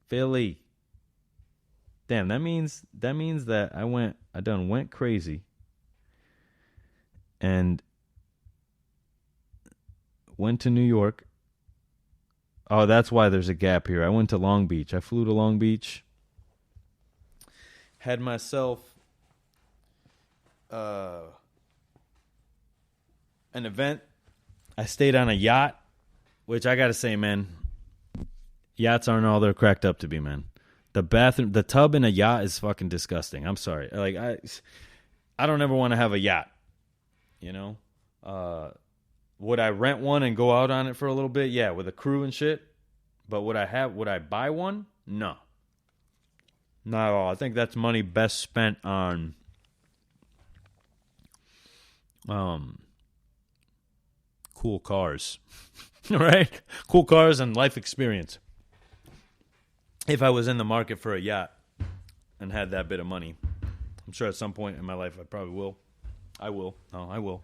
Philly. Damn, that means that I done went crazy and went to New York. Oh, that's why there's a gap here. I went to Long Beach. I flew to Long Beach. Had myself an event. I stayed on a yacht, which I got to say, man, yachts aren't all they're cracked up to be, man. The tub in a yacht is fucking disgusting. I'm sorry. Like I don't ever want to have a yacht, you know? Would I rent one and go out on it for a little bit? Yeah, with a crew and shit. But would I buy one? No. Not at all. I think that's money best spent on cool cars. Right? Cool cars and life experience. If I was in the market for a yacht and had that bit of money, I'm sure at some point in my life I probably will. I will. No, I will.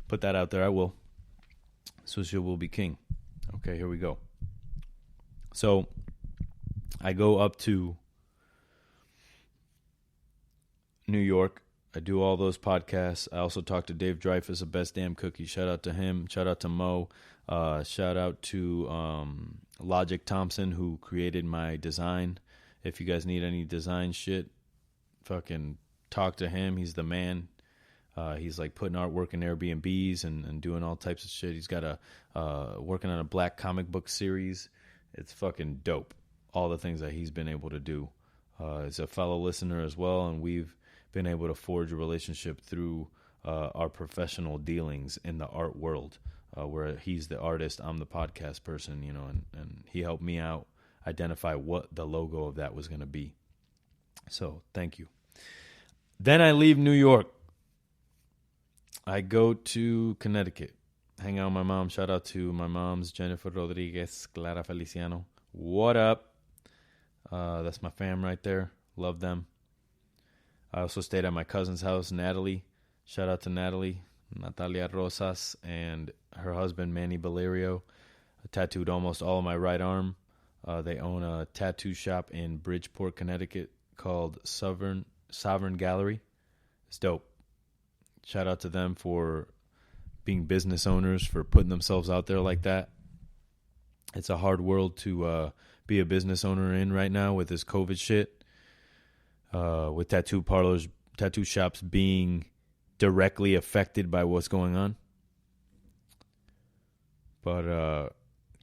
Put that out there. I will. Sucio will be king. Okay, here we go. So I go up to New York. I do all those podcasts. I also talk to Dave Dreyfus of Best Damn Cookie. Shout out to him. Shout out to Mo. Shout out to Logic Thompson, who created my design. If you guys need any design shit, fucking talk to him. He's the man. He's like putting artwork in Airbnbs and doing all types of shit. He's got working on a black comic book series. It's fucking dope. All the things that he's been able to do. He's a fellow listener as well, and we've been able to forge a relationship through our professional dealings in the art world, where he's the artist, I'm the podcast person, you know, and he helped me out identify what the logo of that was going to be. So thank you. Then I leave New York. I go to Connecticut, hang out with my mom. Shout out to my mom's, Jennifer Rodriguez, Clara Feliciano. What up? That's my fam right there. Love them. I also stayed at my cousin's house, Natalie. Shout out to Natalie, Natalia Rosas, and her husband, Manny Valerio. I tattooed almost all of my right arm. They own a tattoo shop in Bridgeport, Connecticut called Sovereign Gallery. It's dope. Shout out to them for being business owners, for putting themselves out there like that. It's a hard world to be a business owner in right now with this COVID shit. With tattoo parlors, tattoo shops being directly affected by what's going on. But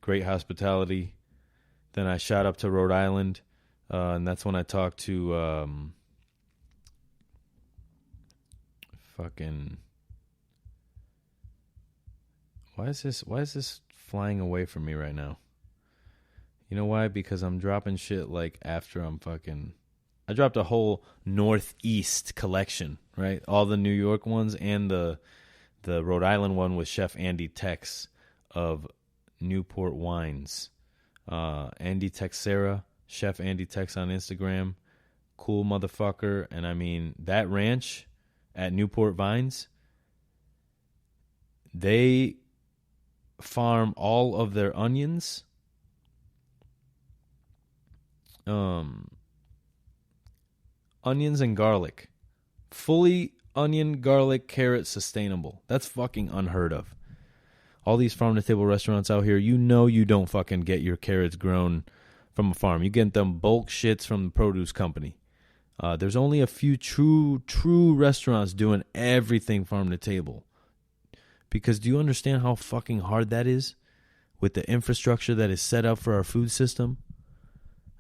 great hospitality. Then I shot up to Rhode Island, and that's when I talked to fucking... Why is this flying away from me right now? You know why? Because I'm dropping shit like after I'm fucking... I dropped a whole Northeast collection, right? All the New York ones and the Rhode Island one with Chef Andy Tex of Newport Wines. Andy Texera, Chef Andy Tex on Instagram. Cool motherfucker. And I mean, that ranch at Newport Vines, they farm all of their onions. Onions and garlic. Fully onion, garlic, carrot, sustainable. That's fucking unheard of. All these farm-to-table restaurants out here, you know you don't fucking get your carrots grown from a farm. You get them bulk shits from the produce company. There's only a few true restaurants doing everything farm-to-table. Because do you understand how fucking hard that is with the infrastructure that is set up for our food system?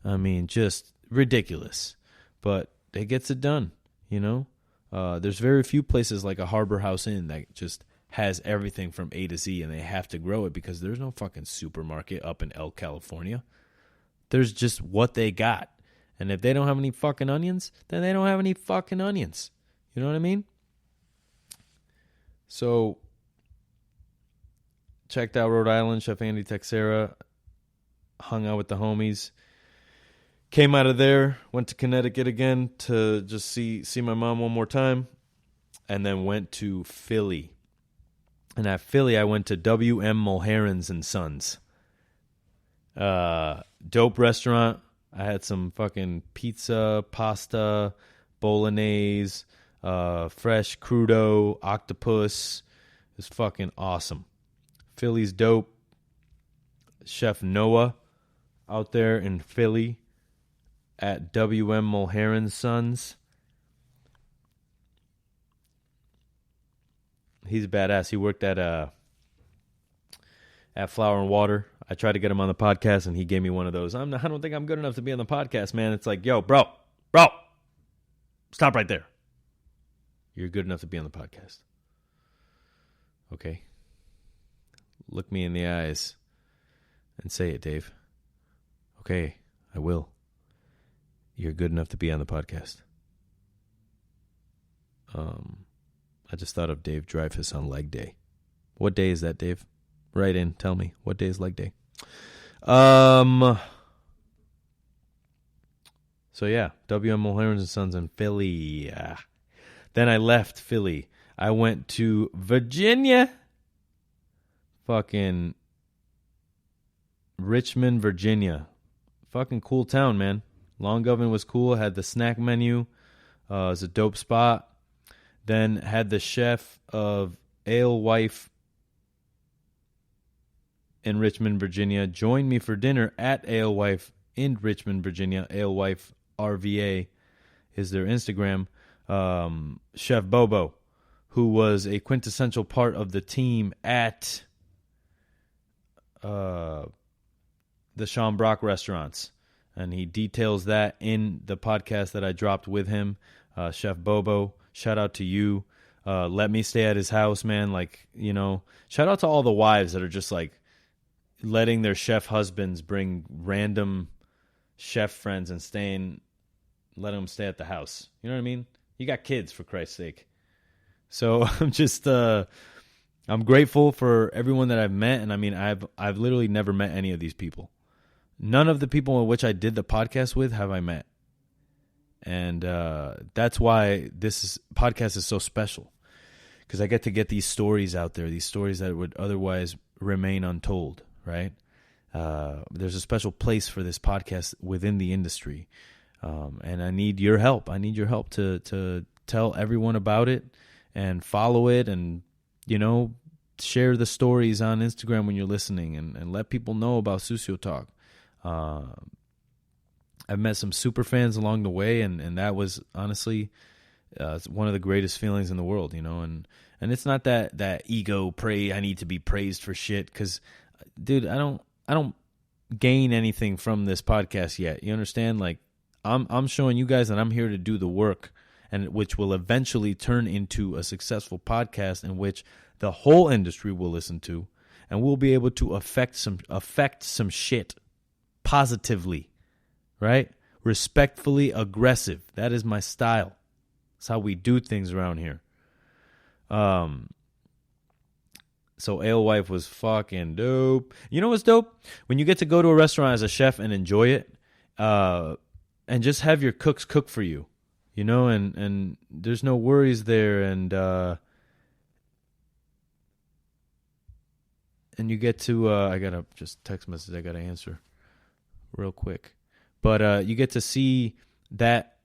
I mean, just ridiculous. But it gets it done, you know? There's very few places like a Harbor House Inn that just has everything from A to Z, and they have to grow it because there's no fucking supermarket up in El California. There's just what they got. And if they don't have any fucking onions, then they don't have any fucking onions. You know what I mean? So, checked out Rhode Island, Chef Andy Texera, hung out with the homies. Came out of there, went to Connecticut again to just see my mom one more time, and then went to Philly. And at Philly, I went to W.M. Mulheron's and Sons. Dope restaurant, I had some fucking pizza, pasta, bolognese, fresh crudo, octopus. It was fucking awesome. Philly's dope. Chef Noah out there in Philly at W.M. Mulheron Sons. He's badass. He worked at Flour and Water. I tried to get him on the podcast, and he gave me one of those. I don't think I'm good enough to be on the podcast, man. It's like, yo, bro, stop right there. You're good enough to be on the podcast. Okay? Look me in the eyes and say it, Dave. Okay, I will. You're good enough to be on the podcast. I just thought of Dave Dreyfus on leg day. What day is that, Dave? Write in. Tell me. What day is leg day? So yeah, W.M. Mulheron and Sons in Philly. Then I left Philly. I went to Virginia. Fucking Richmond, Virginia. Fucking cool town, man. Long Oven was cool. Had the snack menu. It was a dope spot. Then had the chef of Alewife in Richmond, Virginia, join me for dinner at Alewife in Richmond, Virginia. Alewife RVA is their Instagram. Chef Bobo, who was a quintessential part of the team at the Sean Brock restaurants. And he details that in the podcast that I dropped with him. Chef Bobo, shout out to you. Let me stay at his house, man. Like, you know, shout out to all the wives that are just like letting their chef husbands bring random chef friends and let them stay at the house. You know what I mean? You got kids, for Christ's sake. So I'm just, I'm grateful for everyone that I've met. And I mean, I've literally never met any of these people. None of the people in which I did the podcast with have I met. And that's why this podcast is so special. Because I get to get these stories out there, these stories that would otherwise remain untold, right? There's a special place for this podcast within the industry. And I need your help. I need your help to tell everyone about it and follow it and, you know, share the stories on Instagram when you're listening and let people know about Suciotalk. I've met some super fans along the way, and that was honestly one of the greatest feelings in the world, you know. And it's not that ego I need to be praised for shit, because, dude, I don't gain anything from this podcast yet. You understand? Like, I'm showing you guys that I'm here to do the work, and which will eventually turn into a successful podcast in which the whole industry will listen to, and we'll be able to affect some shit positively, right? Respectfully aggressive. That is my style. That's how we do things around here. So Alewife was fucking dope. You know what's dope? When you get to go to a restaurant as a chef and enjoy it, and just have your cooks cook for you, you know, and there's no worries there, and you get to I gotta just text message I gotta answer real quick, but you get to see that,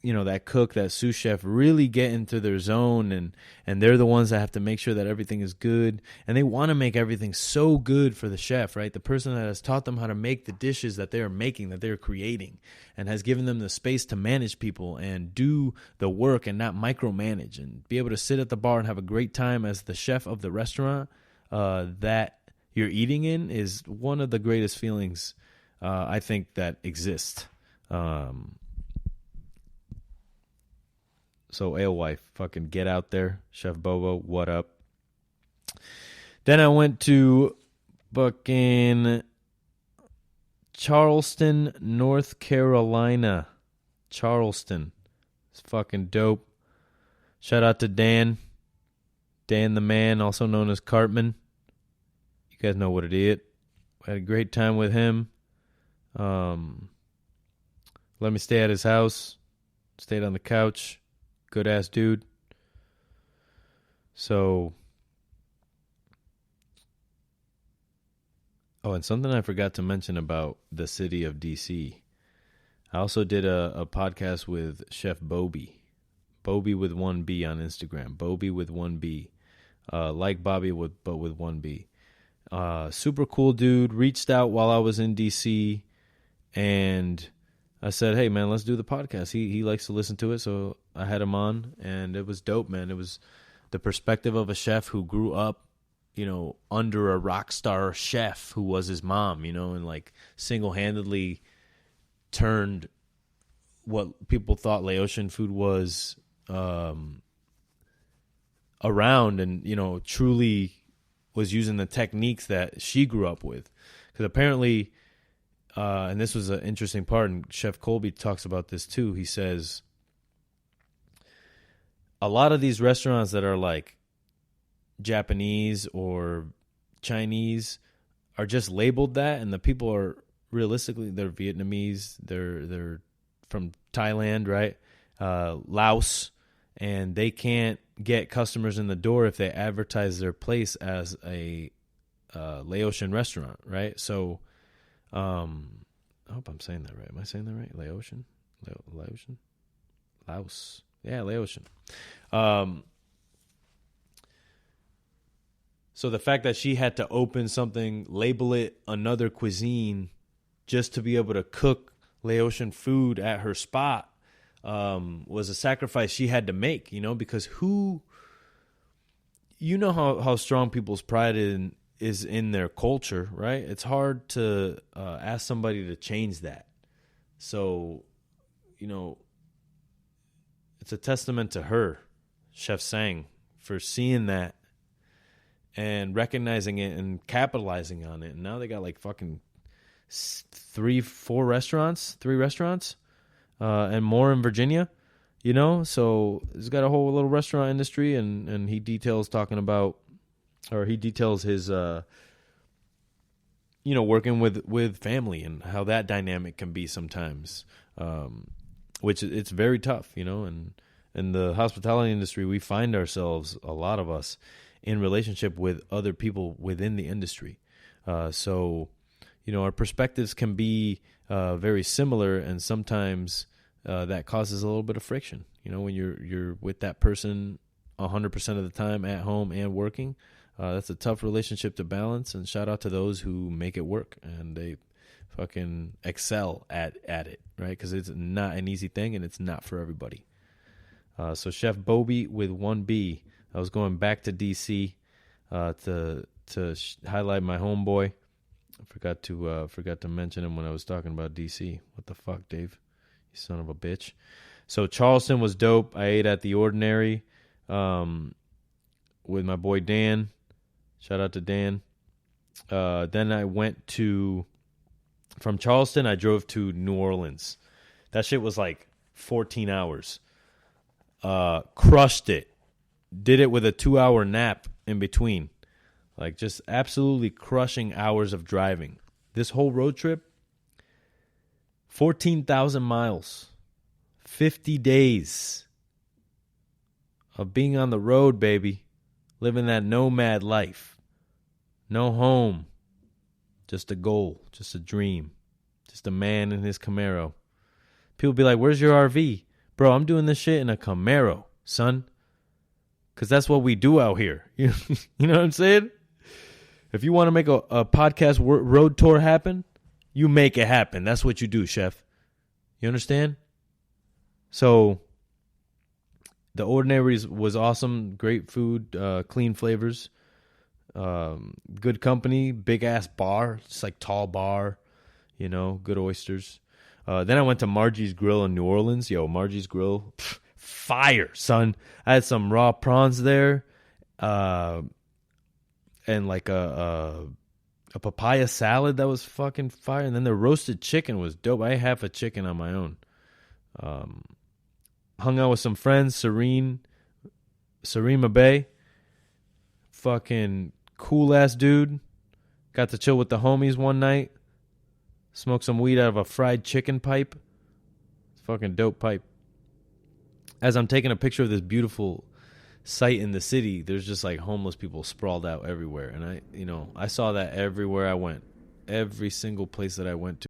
you know, that cook, that sous chef really get into their zone, and they're the ones that have to make sure that everything is good, and they want to make everything so good for the chef, right? The person that has taught them how to make the dishes that they're making, that they're creating, and has given them the space to manage people and do the work and not micromanage, and be able to sit at the bar and have a great time as the chef of the restaurant that you're eating in is one of the greatest feelings I think that exist. So Alewife, fucking get out there. Chef Bobo, what up? Then I went to fucking Charleston, North Carolina. Charleston. It's fucking dope. Shout out to Dan. Dan the Man, also known as Cartman. You guys know what it is. Had a great time with him. Let me stay at his house. Stayed on the couch. Good ass dude. So, Oh, and something I forgot to mention about the city of DC. I also did a podcast with Chef Bobby. Bobby with one B on Instagram. Bobby with one B. Like Bobby but with one B. Super cool dude. Reached out while I was in DC, and I said, "Hey man, let's do the podcast." He likes to listen to it, so I had him on, and it was dope, man. It was the perspective of a chef who grew up, under a rock star chef who was his mom, and like single-handedly turned what people thought Laotian food was around, and truly was using the techniques that she grew up with. Because apparently, and this was an interesting part, and Chef Colby talks about this too. He says a lot of these restaurants that are like Japanese or Chinese are just labeled that, and the people are realistically they're Vietnamese, they're from Thailand, right? Laos, and they can't get customers in the door if they advertise their place as a Laotian restaurant, right? So I hope I'm saying that right. Am I saying that right? Laotian? Laos. Yeah, Laotian. So the fact that she had to open something, label it another cuisine, just to be able to cook Laotian food at her spot was a sacrifice she had to make, because how strong people's pride is in their culture, right? It's hard to ask somebody to change that. So, it's a testament to her, Chef Sang, for seeing that and recognizing it and capitalizing on it. And now they got like fucking 3 restaurants, and more in Virginia, so he's got a whole little restaurant industry, and he details his, working with family and how that dynamic can be sometimes, which it's very tough, and in the hospitality industry, we find ourselves, a lot of us, in relationship with other people within the industry. So, our perspectives can be very similar, and sometimes that causes a little bit of friction. When you're with that person 100% of the time at home and working, that's a tough relationship to balance. And shout out to those who make it work and they fucking excel at it, right? Because it's not an easy thing and it's not for everybody. So Chef Bobby with one B. I was going back to DC to highlight my homeboy. I forgot to mention him when I was talking about DC. What the fuck, Dave? You son of a bitch. So Charleston was dope. I ate at The Ordinary with my boy Dan. Shout out to Dan. Then I went from Charleston, I drove to New Orleans. That shit was like 14 hours. Crushed it. Did it with a 2-hour nap in between. Like just absolutely crushing hours of driving. This whole road trip, 14,000 miles, 50 days of being on the road, baby. Living that nomad life. No home. Just a goal. Just a dream. Just a man in his Camaro. People be like, where's your RV? Bro, I'm doing this shit in a Camaro, son. Because that's what we do out here. You know what I'm saying? If you want to make a podcast road tour happen, you make it happen. That's what you do, chef. You understand? So, The Ordinary was awesome. Great food, clean flavors, good company, big-ass bar, just like tall bar, good oysters. Then I went to Margie's Grill in New Orleans. Yo, Margie's Grill, fire, son. I had some raw prawns there, and like a papaya salad that was fucking fire. And then the roasted chicken was dope. I ate half a chicken on my own. Hung out with some friends, Serene Bay. Fucking cool ass dude. Got to chill with the homies one night. Smoked some weed out of a fried chicken pipe. Fucking dope pipe. As I'm taking a picture of this beautiful site in the city, there's just like homeless people sprawled out everywhere. And I saw that everywhere I went. every single place that I went to.